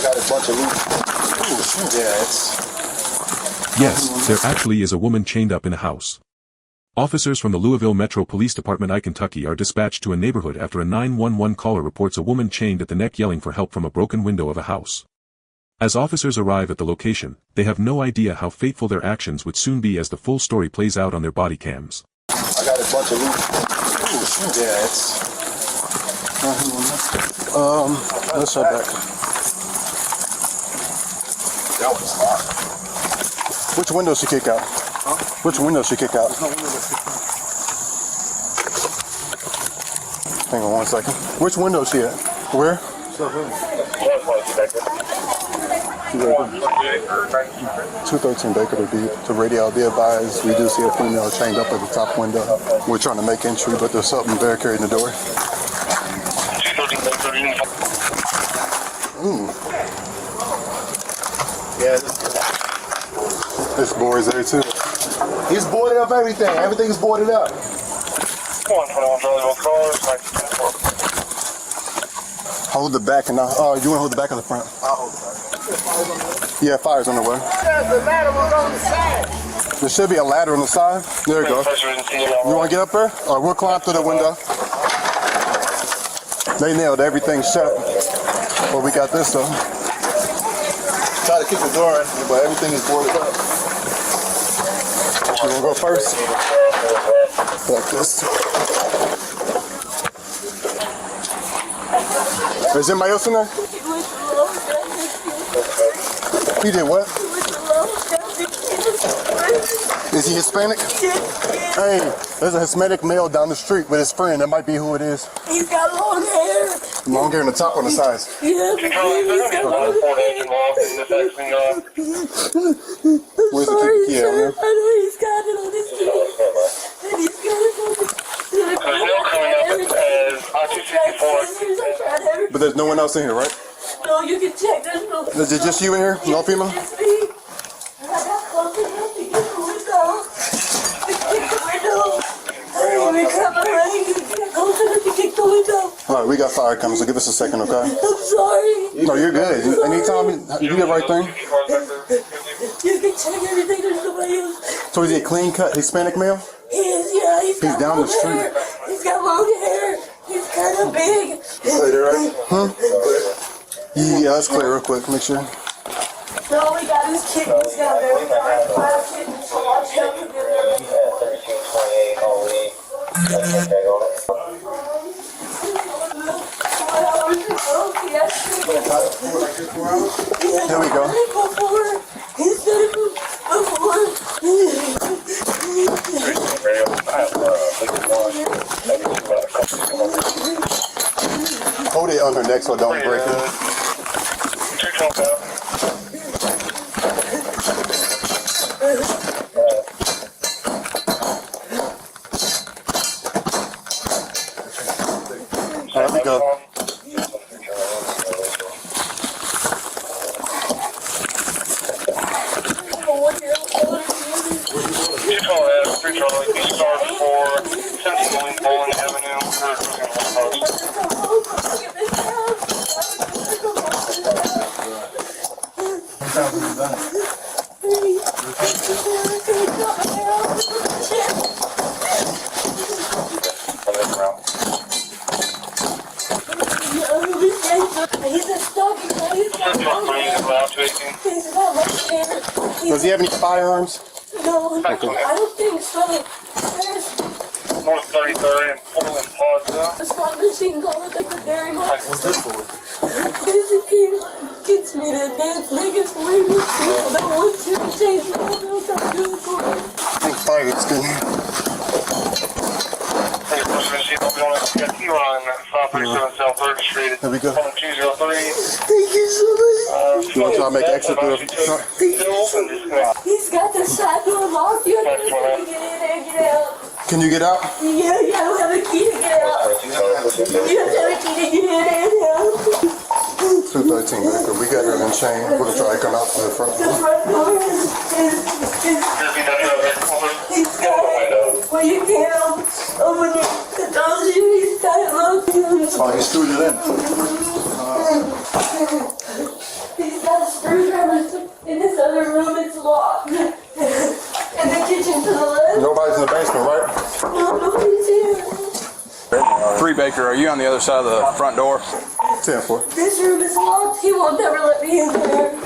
got a bunch of loot. Yeah, it's... Yes, there actually is a woman chained up in a house. Officers from the Louisville Metro Police Department, Kentucky, are dispatched to a neighborhood after a 911 caller reports a woman chained at the neck yelling for help from a broken window of a house. As officers arrive at the location, they have no idea how fateful their actions would soon be as the full story plays out on their body cams. I got a bunch of loot. Yeah, it's... let's head back. That was hot. Which window she kick out? Huh? Which window she kick out? Hang on 1 second. Which window she at? Where? 213 Baker to radio. Be advised, we do see a female chained up at the top window. We're trying to make entry, but there's something barricading the door. Yeah, this board's there too. He's boarded up everything. Everything's boarded up. Hold the back and you want to hold the back or the front? I'll hold the back. Yeah, fire's on the way. The ladder was on the side. There should be a ladder on the side. There you go. You want to get up there? Or we'll climb through the window. They nailed everything shut. Well, we got this though. Try to keep the door in, but everything is boarded up. You want to go first? Like this. Is anybody else in there? He did what? Is he Hispanic? Hey, there's a Hispanic male down the street with his friend. That might be who it is. He's got long hair. Long hair on the top, on the sides. Yeah, he's got long hair. Where's the key? Yeah, I know he's got it on his feet. And he's got it on his feet. But there's no one else in here, right? No, you can check. There's no... Is it just you in here? No female? Alright, we got fire coming, so give us a second, okay? I'm sorry. No, you're good. Anytime you do the right thing. You can check everything, there's nobody else. So is he a clean cut Hispanic male? He is, yeah. He's down the street. Hair. He's got long hair. He's kind of big. Huh? Yeah, let's clear real quick, make sure. No, we got his kitten. He's got a very fine kitten, so watch out for him. Here we go. He's done it before. Hold it on her neck so it don't break it. There we go. Does he have any firearms? No, I don't think so. North 33rd and Portland Plaza. It's not machine gun, I think it's very much. What's this for? Basically, gets me to dance niggas for me. People that want to change my else I'm doing for it. I think fire is good. There we go. 203. Thank you so much. You want to try to make exit through the front? He's got the side door locked. You have to get in and get out. Can you get out? Yeah, I don't have a key to get out. You have to have a key to get in and out. 213 Baker. We got her in chain. We're going to try to come out to the front. The front door is he's got it. Well, you can't open it. The door's he's got it locked. Oh, he screwed it in. He Baker, are you on the other side of the front door? 10-4. This room is locked. He won't never let me in there. You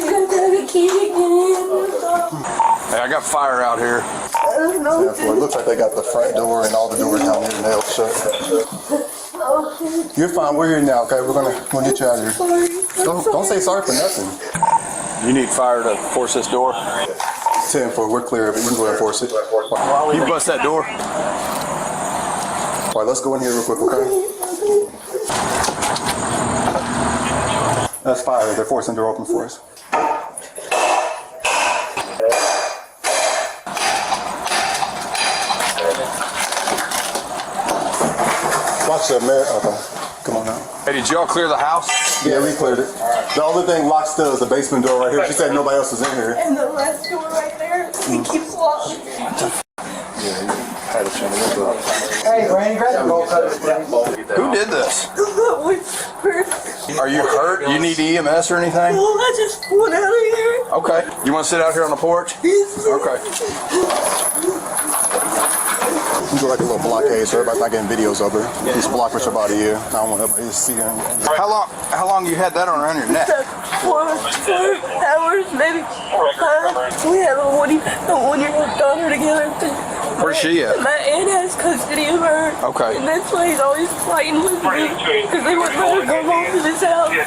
have to have a key to get in. Hey, I got fire out here. I don't know. 10-4. It looks like they got the front door and all the doors down here nailed shut. You're fine. We're here now, okay? We're gonna get you out of here. Sorry. Don't say sorry for nothing. You need fire to force this door? 10-4. We're clear of it. We can go ahead and force it. You bust that door? All right, let's go in here real quick, okay? That's fire. They're forcing the door open for us. Watch the mirror. Okay. Come on now. Hey, did y'all clear the house? Yeah, we cleared it. The only thing locked still is the basement door right here. She said nobody else is in here. And the last door right there, he keeps locking. Hey, Brandy, grab the bolt cutter. Who did this? Are you hurt? You need EMS or anything? No, I just went out of here. Okay. You want to sit out here on the porch? Okay. You do like a little blockade so everybody's not getting videos of her. Just block with your body here. I don't want everybody to see her. How long you had that on around your neck? 4 hours, maybe 5. We have a one-year-old daughter together. Where's she at? My aunt has custody of her. Okay. And that's why he's always fighting with me. Because they wouldn't let her go home to this house. He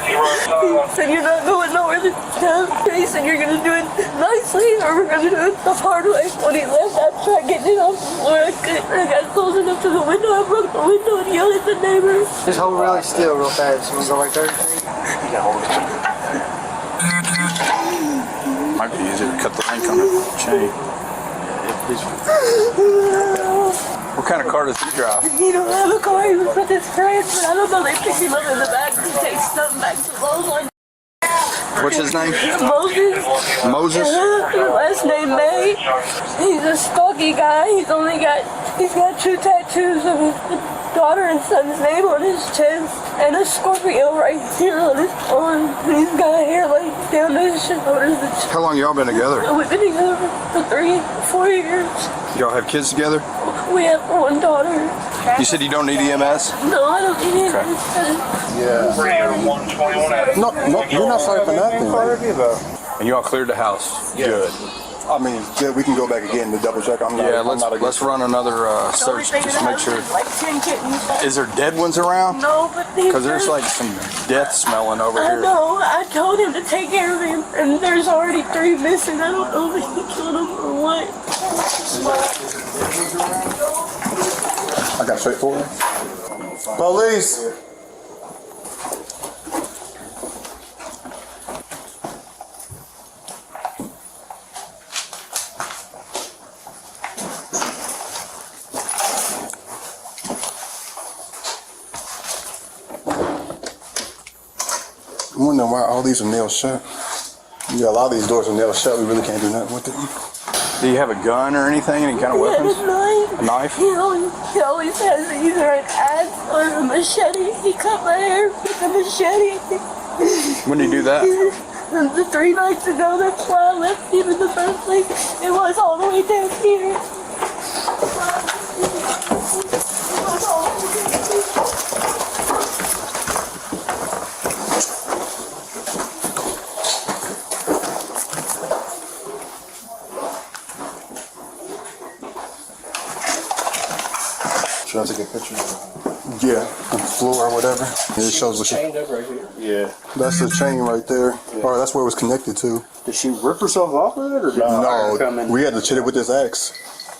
said, you're not going nowhere this time. He said, you're going to do it nicely or we're going to do it the hard way. When he left, I tried getting it off the floor. I got close enough to the window. I broke the window and yelled at the neighbors. Just hold really still real fast. You want to go right there? Might be easier to cut the link on the chain. What kind of car does he drive? He don't have a car. He was with his friends, but I don't know. They picked him up in the back to take something back to Lowe's. What's his name? Moses. Moses? Last name May. He's a stocky guy. He's got 2 tattoos of his daughter and son's name on his chest and a Scorpio right here on his arm. He's got hair like down to his shoulders. How long y'all been together? We've been together for 3-4 years. Y'all have kids together? We have 1 daughter. You said you don't need EMS? No, I don't need it. Yeah. No, you're not sorry for nothing. And y'all cleared the house? Good. I mean, yeah, we can go back again to double check. Let's run another search just to make sure. Like 10 kittens. Is there dead ones around? No, but Because there's like some death smelling over I here. know. I told him to take care of him, and there's already 3 missing. I don't know if he killed them or what. I got straight forward. Police! I'm wondering why all these are nailed shut. Yeah, a lot of these doors are nailed shut. We really can't do nothing with them. Do you have a gun or anything? Any kind of weapons? He had a knife. A knife? He always has either an axe or a machete. He cut my hair with a machete. When did you do that? The 3 nights ago, that's why I left him in the first place. It was all the way down here. Should I take a picture? Yeah, on the floor or whatever. It shows what chained up right here. Yeah, that's the chain right there. Yeah. Or that's where it was connected to. Did she rip herself off of it, or did No, come in? we had to hit it with this axe.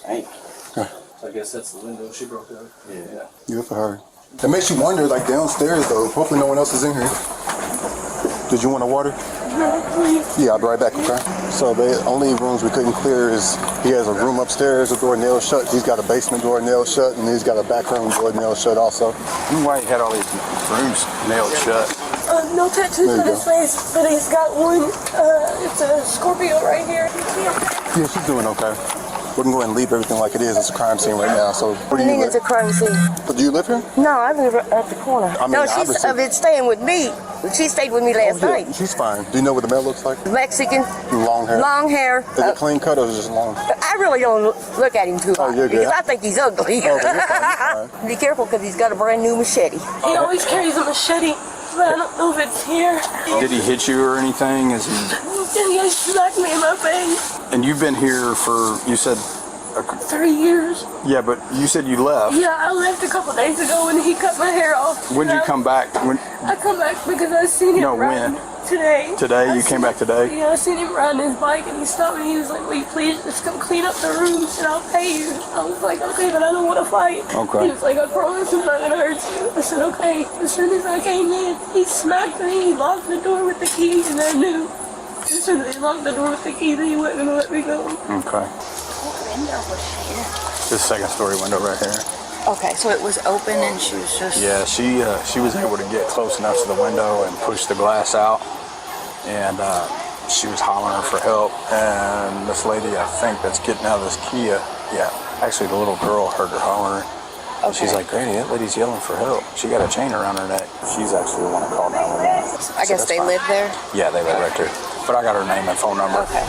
Dang. I guess that's the window she broke out. Yeah. Good for her. It makes you wonder, like downstairs though. Hopefully no one else is in here. Did you want a water? Yeah, I'll be right back, okay? So the only rooms we couldn't clear is he has a room upstairs, a door nailed shut. He's got a basement door nailed shut, and he's got a back room door nailed shut also. Why you had all these rooms nailed shut? No tattoos on his face, but he's got one. It's a Scorpio right here. Yeah, she's doing okay. We can go ahead and leave everything like it is. It's a crime scene right now. So what do you I mean, live? it's a crime scene. But do you live here? No, I live at the corner. I mean, no, she's obviously- been staying with me. She stayed with me last Yeah, night. she's fine. Do you know what the mail looks like? Mexican, Long hair. long hair. Is it clean cut or is it just long? I really don't look at him too Oh, much you're good. because I think he's ugly. Oh, okay, you're fine, you're Be careful because he's got a brand new machete. He always carries a machete, but I don't know if it's here. Did he hit you or anything? Is he? And he smacked me in my face. And you've been here for, you said, 3 years. yeah, but you said you left. Yeah, I left a couple days ago when he cut my hair off. When did you come back? When? I come back because I seen him No, riding when? today. Today? I You came back today? Yeah, I seen him riding his bike and he stopped me. He was like, "Will you please just come clean up the rooms and I'll pay you?" I was like, "Okay, but I don't want to fight." Okay. He was like, "I promise I'm not gonna hurt you." I said, "Okay." As soon as I came in, he smacked me. He locked the door with the key, and I knew as soon as he locked the door with the key that he wasn't gonna let me go. Okay. This second story window right here. Okay, so it was open and she was just... Yeah, she was able to get close enough to the window and push the glass out, and she was hollering for help. And this lady, I think, that's getting out of this Kia, yeah, actually the little girl heard her hollering. Okay. She's like, "Granny, that lady's yelling for help. She got a chain around her neck." She's actually the one that called 911. I guess they live there? Yeah, they live right there. But I got her name and phone number. Okay.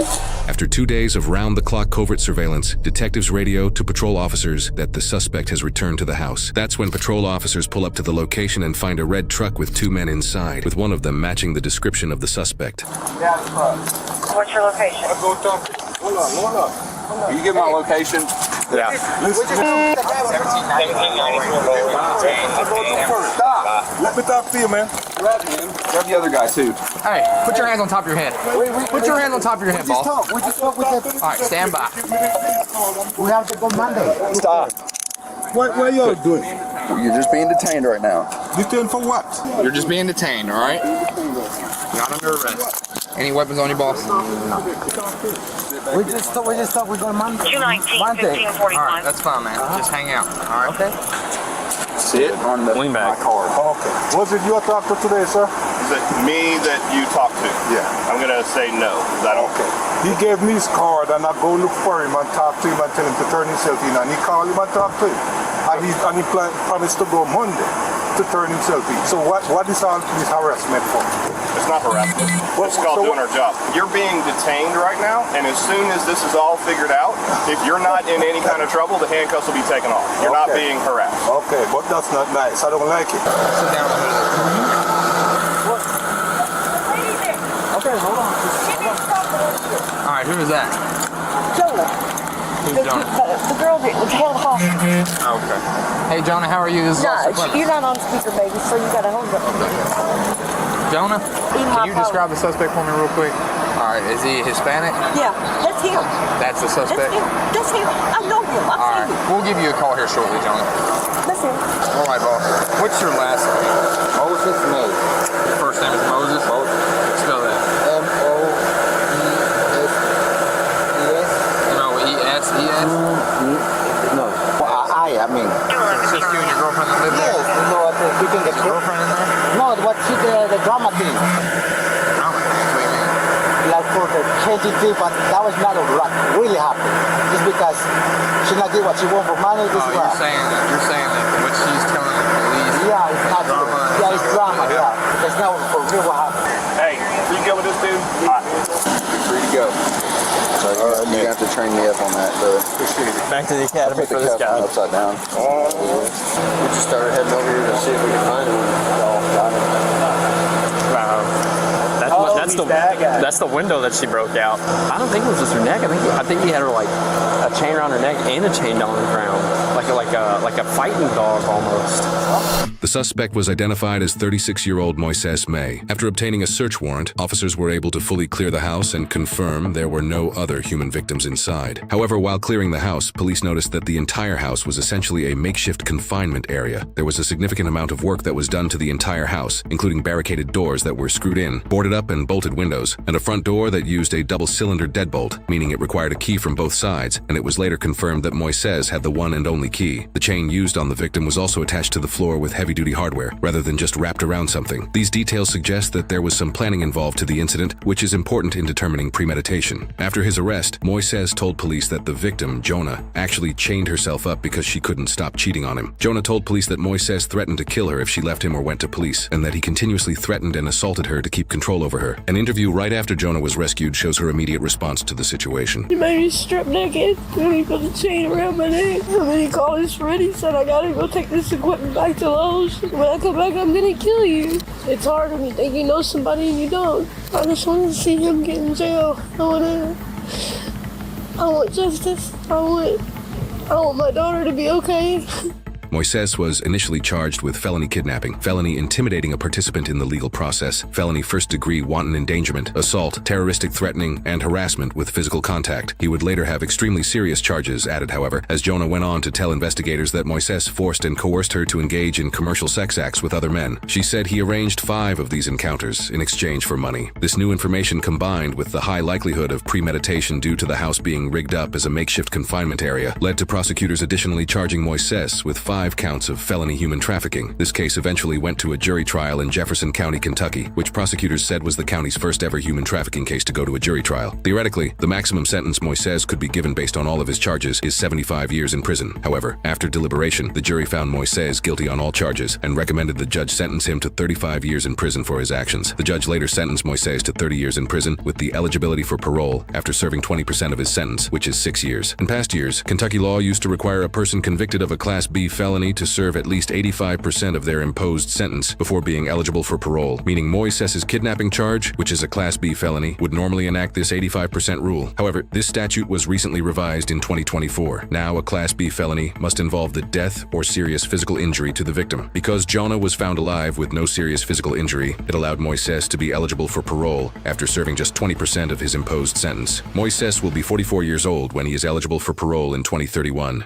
After 2 days of round-the-clock covert surveillance, detectives radio to patrol officers that the suspect has returned to the house. That's when patrol officers pull up to the location and find a red truck with 2 men inside, with one of them matching the description of the suspect. What's your location? I'll go talk. Hold on. You get my location? Yeah. Stop. Let me talk to you, man. Grab him. Grab the other guy, too. Hey, put your hands on top of your head. Put your hands on top of your head, boss. We just talk with the... All right, stand by. We have to go Monday. Stop. What y'all doing? You're just being detained right now. Detained for what? You're just being detained, all right? You're not under arrest. Any weapons on you, boss? We just talk we go Monday. 219, Monday. 1541. 1541. All right, that's fine, man. Just hang out, all right? Okay. Sit on the my card. Okay. Was it your doctor today, sir? Is it me that you talked to? Yeah. I'm gonna say no, because I don't. Okay. He gave me his card and I go look for him and talk to him and tell him to turn himself in, and he called him and talked to him. And he promised to go Monday to turn himself in. So what is all this harassment for? It's not harassment. It's called doing our job. You're being detained right now, and as soon as this is all figured out, if you're not in any kind of trouble, the handcuffs will be taken off. You're not being harassed. Okay, but that's not nice. I don't like it. Sit down. Okay, hold on. All right, who is that? Jonah. Who's Jonah? The girl that was held hostage. Okay. Hey, Jonah, how are you? This is Officer No, Clemens. you're not on speaker, baby, so you gotta hold up. Jonah, Eat my can you phone. describe the suspect for me real quick? All right, is he Hispanic? Yeah, that's him. That's the That's suspect? him. That's him. I know him. All I've right, seen him. we'll give you a call here shortly, Jonah. That's him. All right, boss. What's your last name? Moses May. Your first name is Moses? Spell that. M-O-E-S-E-S. M-O-E-S-E-S? No. I mean. It's just you and your girlfriend that live there? Yes, you know what you think Is your girlfriend in there? No, what the drama thing. Like for the changing but that was not a right, really happened. Just because she not get what she want for money, this Oh, is you're right. saying that what she's telling the police? Yeah, it's not drama. Yeah, it's drama, yeah. That's not for real what happened. Hey, you go with this dude? You're free to go. So you have to train me up on that, but Back to the academy put for the this cuff guy. upside down. We just started heading over here to see if we can find him. Y'all got him. That's the window that she broke out. I don't think it was just her neck. I think he had her like a chain around her neck and a chain down on the ground, like a fighting dog almost. The suspect was identified as 36-year-old Moises May. After obtaining a search warrant, officers were able to fully clear the house and confirm there were no other human victims inside. However, while clearing the house, police noticed that the entire house was essentially a makeshift confinement area. There was a significant amount of work that was done to the entire house, including barricaded doors that were screwed in, boarded up and bolted windows, and a front door that used a double-cylinder deadbolt, meaning it required a key from both sides, and it was later confirmed that Moises had the one and only key. The chain used on the victim was also attached to the floor with heavy-duty hardware, rather than just wrapped around something. These details suggest that there was some planning involved to the incident, which is important in determining premeditation. After his arrest, Moises told police that the victim, Jonah, actually chained herself up because she couldn't stop cheating on him. Jonah told police that Moises threatened to kill her if she left him or went to police, and that he continuously threatened and assaulted her to keep control over her. An interview right after Jonah was rescued shows her immediate response to the situation. He made me strip naked, and he put the chain around my neck, and then he called his friend. He said, I gotta go take this equipment back to Lowe's. When I come back, I'm gonna kill you. It's hard when you think you know somebody and you don't. I just want to see him get in jail. I want justice. I want my daughter to be okay. Moises was initially charged with felony kidnapping, felony intimidating a participant in the legal process, felony first-degree wanton endangerment, assault, terroristic threatening, and harassment with physical contact. He would later have extremely serious charges added, however, as Jonah went on to tell investigators that Moises forced and coerced her to engage in commercial sex acts with other men. She said he arranged 5 of these encounters in exchange for money. This new information, combined with the high likelihood of premeditation due to the house being rigged up as a makeshift confinement area, led to prosecutors additionally charging Moises with 5 counts of felony human trafficking. This case eventually went to a jury trial in Jefferson County, Kentucky, which prosecutors said was the county's first ever human trafficking case to go to a jury trial. Theoretically, the maximum sentence Moises could be given based on all of his charges is 75 years in prison. However, after deliberation, the jury found Moises guilty on all charges and recommended the judge sentence him to 35 years in prison for his actions. The judge later sentenced Moises to 30 years in prison with the eligibility for parole after serving 20% of his sentence, which is 6 years. In past years, Kentucky law used to require a person convicted of a Class B felony to serve at least 85% of their imposed sentence before being eligible for parole, meaning Moises's kidnapping charge, which is a Class B felony, would normally enact this 85% rule. However, this statute was recently revised in 2024. Now, a Class B felony must involve the death or serious physical injury to the victim. Because Jonah was found alive with no serious physical injury, it allowed Moises to be eligible for parole after serving just 20% of his imposed sentence. Moises will be 44 years old when he is eligible for parole in 2031.